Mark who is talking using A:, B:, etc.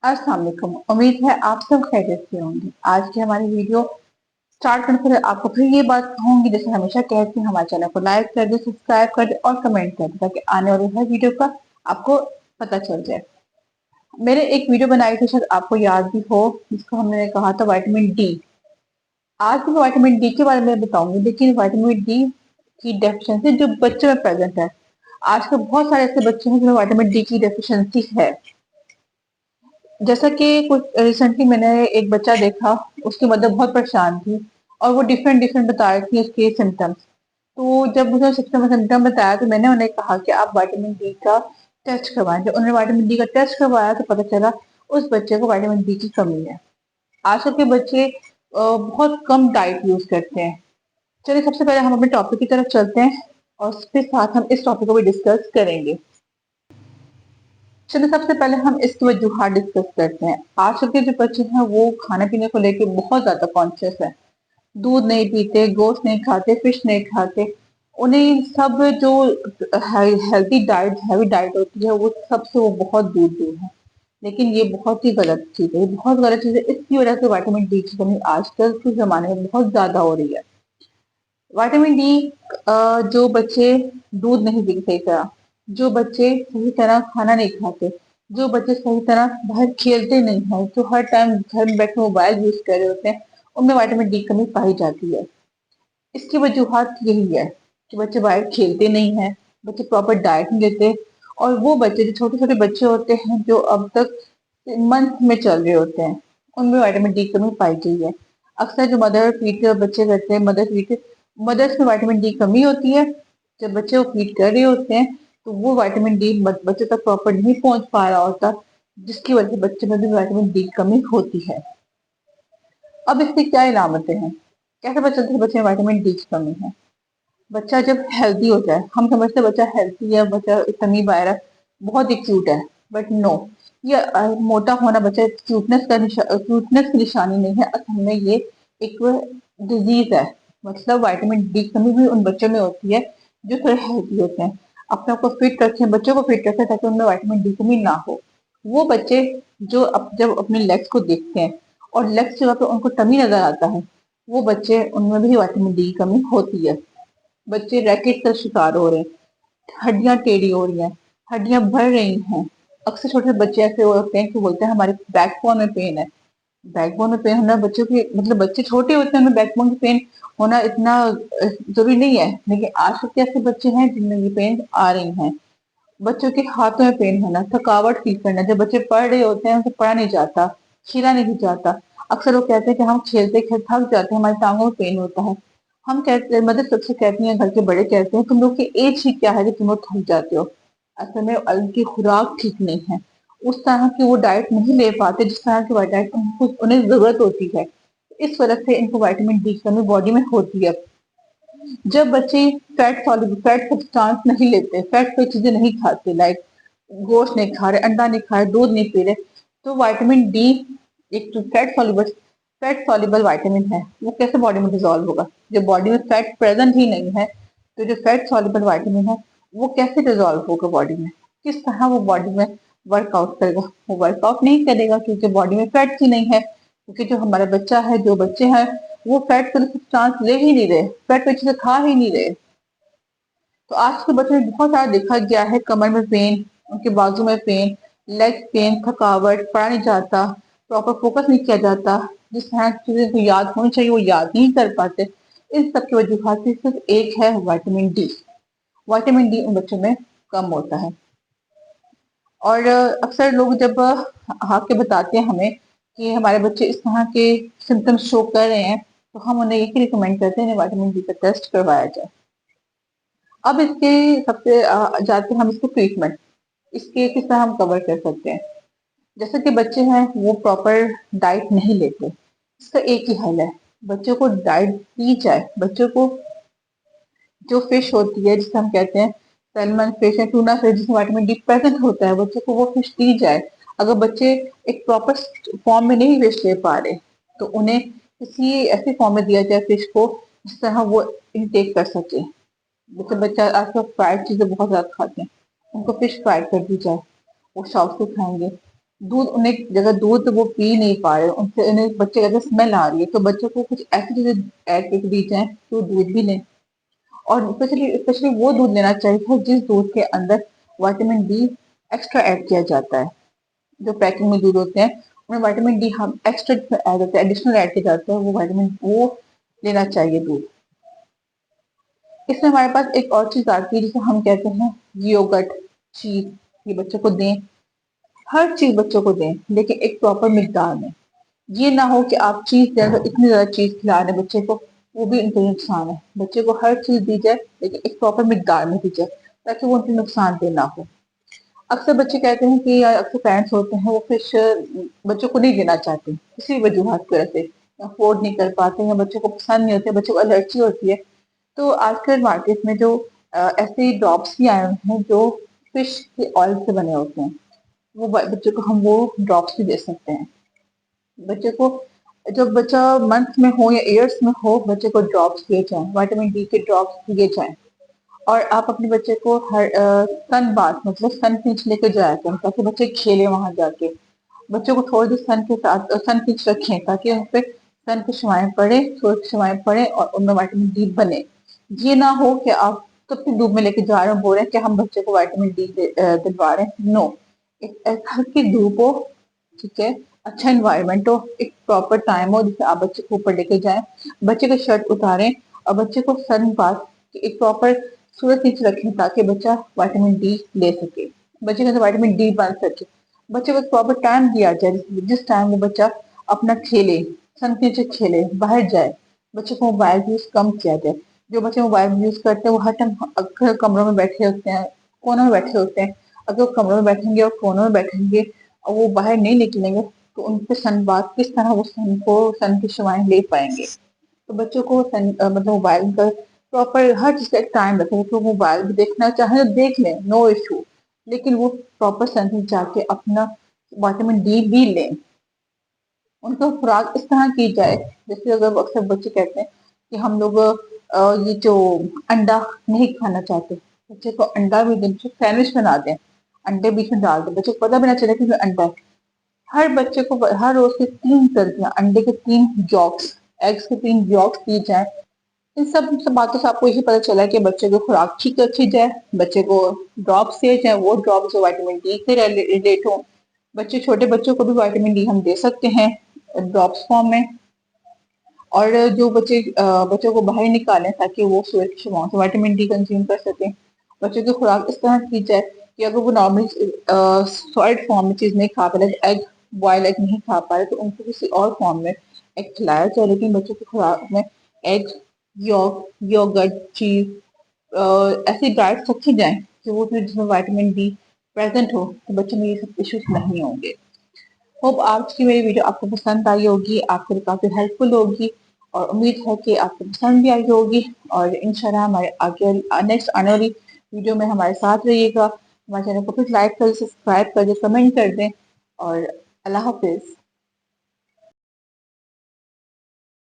A: अस्सलाम वालेकुम। उम्मीद है आप सब खैरियत से होंगे। आज की हमारी वीडियो स्टार्ट करने से आपको फिर ये बात कहूंगी, जैसे हमेशा कहती हूँ, हमारे चैनल को लाइक कर दे, सब्सक्राइब कर दे और कमेंट कर दे, ताकि आने वाली हर वीडियो का आपको पता चल जाए। मैंने एक वीडियो बनाई थी, शायद आपको याद भी हो, जिसको हमने कहा था विटामिन डी। आज भी विटामिन डी के बारे में बताऊंगी, लेकिन विटामिन डी की डेफिशिएंसी जो बच्चों में प्रेजेंट है। आजकल बहुत सारे ऐसे बच्चे हैं जिनमें विटामिन डी की डेफिशिएंसी है। जैसा कि कुछ रिसेंटली मैंने एक बच्चा देखा, उसकी मदर बहुत परेशान थी और वो डिफरेंट डिफरेंट बता रही थी उसके सिम्टम्स। तो जब मुझे सिम्टम बताया तो मैंने उन्हें कहा कि आप विटामिन डी का टेस्ट करवाएं। जब उन्होंने विटामिन डी का टेस्ट करवाया तो पता चला उस बच्चे को विटामिन डी की कमी है। आजकल के बच्चे बहुत कम डाइट यूज करते हैं। चलिए सबसे पहले हम अपने टॉपिक की तरफ चलते हैं और उसके साथ हम इस टॉपिक को भी डिस्कस करेंगे। चलिए सबसे पहले हम इसकी वजूहात डिस्कस करते हैं। आजकल के जो बच्चे हैं वो खाने पीने को लेके बहुत ज्यादा कॉन्शियस है। दूध नहीं पीते, गोश्त नहीं खाते, फिश नहीं खाते। उन्हें सब जो हेल्थी डाइट, हैवी डाइट होती है, वो सबसे वो बहुत दूर दूर है। लेकिन ये बहुत ही गलत चीज है, ये बहुत गलत चीज है। इसकी वजह से विटामिन डी की कमी आजकल के जमाने में बहुत ज्यादा हो रही है। विटामिन डी, जो बच्चे दूध नहीं पीते सही तरह, जो बच्चे सही तरह खाना नहीं खाते, जो बच्चे सही तरह बाहर खेलते नहीं हैं, जो हर टाइम घर में बैठे मोबाइल यूज कर रहे होते हैं, उनमें विटामिन डी कमी पाई जाती है। इसकी वजूहत यही है कि बच्चे बाहर खेलते नहीं हैं, बच्चे प्रॉपर डाइट नहीं लेते, और वो बच्चे जो छोटे छोटे बच्चे होते हैं जो अब तक मंथ में चल रहे होते हैं, उनमें विटामिन डी कमी पाई गई है। अक्सर जो मदर फीड बच्चे करते हैं, मदर्स में विटामिन डी कमी होती है। जब बच्चे को फीड कर रहे होते हैं तो वो विटामिन डी बच्चे तक प्रॉपर नहीं पहुंच पा रहा होता, जिसकी वजह से बच्चे में भी विटामिन डी कमी होती है। अब इसकी क्या इलामतें हैं, कैसे पता चलता है बच्चे में विटामिन डी की कमी है? बच्चा जब हेल्दी होता है, हम समझते हैं बच्चा हेल्दी है, बच्चा तमी बाहर बहुत ही क्यूट है, बट नो, ये मोटा होना बच्चा क्यूटनेस की निशानी नहीं है। असल में ये एक डिजीज है। मतलब विटामिन डी कमी भी उन बच्चों में होती है जो थोड़े हेल्दी होते हैं। अपने आप को फिट रखें, बच्चों को फिट रखें, ताकि उनमें विटामिन डी कमी ना हो। वो बच्चे जो जब अपने लेग्स को देखते हैं और लेग्स की जगह पे उनको टमी नजर आता है, वो बच्चे, उनमें भी विटामिन डी की कमी होती है। बच्चे रैकेट का शिकार हो रहे हैं, हड्डियां टेढ़ी हो रही हैं, हड्डियां बढ़ रही हैं। अक्सर छोटे बच्चे ऐसे होते हैं कि बोलते हैं हमारे बैकबोन में पेन है। बैकबोन में पेन होना बच्चों की, मतलब बच्चे छोटे होते हैं उनमें बैकबोन की पेन होना इतना जरूरी नहीं है, लेकिन आजकल के ऐसे बच्चे हैं जिनमें ये पेन आ रही हैं। बच्चों के हाथों में पेन होना, थकावट फील करना, जब बच्चे पढ़ रहे होते हैं उनसे पढ़ा नहीं जाता, खेला नहीं जाता। अक्सर लोग कहते हैं कि हम खेलते खेलते थक जाते हैं, हमारी टांगों में पेन होता है। हम कहते, मदद सबसे कहती हैं, घर के बड़े कहते हैं, तुम लोग की एज ही क्या है कि तुम लोग थक जाते हो। असल में उनकी खुराक ठीक नहीं है, उस तरह की वो डाइट नहीं ले पाते जिस तरह की डाइट उनको उन्हें जरूरत होती है। इस वजह से इनको विटामिन डी की कमी बॉडी में होती है। जब बच्चे फैट सब्सटेंस नहीं लेते, फैट कोई चीजें नहीं खाते, लाइक गोश्त नहीं खा रहे, अंडा नहीं खा रहे, दूध नहीं पी रहे, तो विटामिन डी, एक जो फैट सॉल्युबल विटामिन है, वो कैसे बॉडी में डिजोल्व होगा? जब बॉडी में फैट प्रेजेंट ही नहीं है, तो जो फैट सॉल्युबल विटामिन है वो कैसे डिजोल्व होगा बॉडी में? किस तरह वो बॉडी में वर्कआउट करेगा? वो वर्कआउट नहीं करेगा, क्योंकि बॉडी में फैट ही नहीं है। क्योंकि जो हमारा बच्चा है, जो बच्चे हैं, वो फैट का सब्सटेंस ले ही नहीं रहे, फैट कोई चीजें खा ही नहीं रहे। तो आज के बच्चों में बहुत सारा देखा गया है, कमर में पेन, उनके बाजू में पेन, लेग पेन, थकावट, पढ़ा नहीं जाता, प्रॉपर फोकस नहीं किया जाता, जिस तरह की चीजें को याद होनी चाहिए वो याद नहीं कर पाते। इन सब की वजूहत से सिर्फ एक है, विटामिन डी। विटामिन डी उन बच्चों में कम होता है। और अक्सर लोग जब आके बताते हैं हमें कि हमारे बच्चे इस तरह के सिम्टम्स शो कर रहे हैं, तो हम उन्हें यही रिकमेंड करते हैं विटामिन डी का टेस्ट करवाया जाए। अब इसके सबसे जाते हैं हम इसको ट्रीटमेंट, इसके किस तरह हम कवर कर सकते हैं। जैसे कि बच्चे हैं वो प्रॉपर डाइट नहीं लेते, इसका एक ही हल है, बच्चों को डाइट दी जाए। बच्चों को जो फिश होती है, जिसे हम कहते हैं सैल्मन फिश या टूना फिश, जिसमें विटामिन डी प्रेजेंट होता है, बच्चे को वो फिश दी जाए। अगर बच्चे एक प्रॉपर फॉर्म में नहीं फिश ले पा रहे, तो उन्हें किसी ऐसे फॉर्म में दिया जाए फिश को, जिस तरह वो इनटेक कर सके। जैसे बच्चा आजकल फ्राइड चीजें बहुत ज्यादा खाते हैं, उनको फिश फ्राई कर दी जाए, वो शौक से खाएंगे। دودھ انہیں جگہ دودھ وہ پی نہیں پا رہے، ان سے انہیں بچے کا اسمیل آ رہی ہے، تو بچوں کو کچھ ایسی چیزیں ایڈ کر کے دی جائیں کہ وہ دودھ بھی لیں. اور اسپیشلی وہ دودھ لینا چاہیے جس دودھ کے اندر وائٹامن ڈی ایکسٹرا ایڈ کیا جاتا ہے. جو پیکنگ میں دودھ ہوتے ہیں ان میں وائٹامن ڈی ہم ایکسٹرا ایڈ ہوتا ہے، ایڈیشنل ایڈ کیا جاتا ہے، وہ وائٹامن وہ لینا چاہیے دودھ. اس میں ہمارے پاس ایک اور چیز آتی ہے جسے ہم کہتے ہیں یوگٹ، چیز. یہ بچوں کو دیں، ہر چیز بچوں کو دیں لیکن ایک پراپر مقدار میں. یہ نہ ہو کہ آپ چیز دیں تو اتنی زیادہ چیز کھلا رہے ہیں بچے کو، وہ بھی ان کے نقصان ہے. بچے کو ہر چیز دی جائے لیکن ایک پراپر مقدار میں دی جائے تاکہ وہ ان کے نقصان دہ نہ ہو. اکثر بچے کہتے ہیں کہ اکثر پیرنٹس ہوتے ہیں وہ فش بچوں کو نہیں دینا چاہتے کسی وجوہات کی وجہ سے، افورڈ نہیں کر پاتے یا بچوں کو پسند نہیں ہوتے، بچوں کو الرجی ہوتی ہے. تو آج کل مارکیٹ میں جو ایسے ڈراپس بھی آئے ہیں جو فش کے آئل سے بنے ہوتے ہیں، وہ بچوں کو ہم وہ ڈراپس بھی دے سکتے ہیں. بچے کو جب بچہ منتھ میں ہو یا ایئرس میں ہو بچے کو ڈراپس دیے جائیں، وائٹامن ڈی کے ڈراپس دیے جائیں. اور آپ اپنے بچے کو ہر سن باتھ مطلب سن پنچ لے کے جایا کریں تاکہ بچے کھیلے وہاں جا کے. بچوں کو تھوڑی دیر سن کے ساتھ سن پنچ رکھیں تاکہ ان پہ سن کی شعائیں پڑے، سورج کی شعائیں پڑے اور ان میں وائٹامن ڈی بنے. یہ نہ ہو کہ آپ کب تک دھوپ میں لے کے جا رہے ہیں، بول رہے ہیں کہ ہم بچے کو وائٹامن ڈی دلوا رہے ہیں. نو، ایک ہلکی دھوپ ہو، ٹھیک ہے، اچھا انوائرمنٹ ہو، ایک پراپر ٹائم ہو جسے آپ بچے کو اوپر لے کے جائیں، بچے کا شرٹ اتاریں اور بچے کو سن باتھ ایک پراپر سورج نیچے رکھیں تاکہ بچہ وائٹامن ڈی لے سکے، بچے کے اندر وائٹامن ڈی بن سکے. بچے کو پراپر ٹائم دیا جائے جس ٹائم وہ بچہ اپنا کھیلے، سن کے نیچے کھیلے، باہر جائے. بچے کو موبائل یوز کم کیا جائے. جو بچے موبائل یوز کرتے ہیں وہ ہر ٹائم کمروں میں بیٹھے ہوتے ہیں، کونوں میں بیٹھے ہوتے ہیں. اگر وہ کمروں میں بیٹھیں گے اور کونوں میں بیٹھیں گے اور وہ باہر نہیں نکلیں گے تو ان پہ سن باتھ کس طرح وہ سن کی شعائیں لے پائیں گے. تو بچوں کو مطلب موبائل کا پراپر ہر چیز کا ایک ٹائم رکھیں کہ وہ موبائل بھی دیکھنا چاہیں تو دیکھ لیں، نو ایشو، لیکن وہ پراپر سن میں جا کے اپنا وائٹامن ڈی بھی لیں. ان کو خوراک اس طرح کی جائے جیسے اگر اکثر بچے کہتے ہیں کہ ہم لوگ یہ جو انڈا نہیں کھانا چاہتے، بچے کو انڈا بھی دیں، سینڈوچ بنا دیں، انڈے بیچ میں ڈال دیں، بچے کو پتہ بھی نہ چلے کہ وہ انڈا ہے. ہر بچے کو ہر روز کے 3 سبزیاں، انڈے کے 3 یolks، ایگس کے 3 یolks دی جائیں. ان سب باتوں سے آپ کو یہی پتہ چلا کہ بچے کو خوراک ٹھیک رکھی جائے، بچے کو ڈراپس دیے جائیں، وہ ڈراپس جو وائٹامن ڈی سے ریلیٹ ہوں. بچے چھوٹے بچوں کو بھی وائٹامن ڈی ہم دے سکتے ہیں ڈراپس فارم میں. اور جو بچوں کو باہر نکالیں تاکہ وہ سورج کی شعاؤں سے وائٹامن ڈی کنزیوم کر سکیں. بچوں کی خوراک اس طرح کی جائے کہ اگر وہ نارمل سالڈ فارم میں چیز نہیں کھا پا رہے، ایگ بوائل ایگ نہیں کھا پا رہے تو ان کو کسی اور فارم میں ایگ کھلایا جائے، لیکن بچوں کی خوراک میں ایگ، یوگرٹ، چیز، ایسی ڈائٹس رکھی جائیں کہ وہ جس میں وائٹامن ڈی پریزنٹ ہو تو بچوں میں یہ سب ایشوز نہیں ہوں گے. ہوپ آج کی میری ویڈیو آپ کو پسند آئی ہوگی، آپ کے لیے کافی ہیلپ فل ہوگی اور امید ہے کہ آپ کو پسند بھی آئی ہوگی. اور انشاءاللہ ہمارے آگے نیکسٹ آنے والی ویڈیو میں ہمارے ساتھ رہیے گا. ہمارے چینل کو پھر لائک کر، سبسکرائب کر دیں، کمنٹ کر دیں اور اللہ حافظ.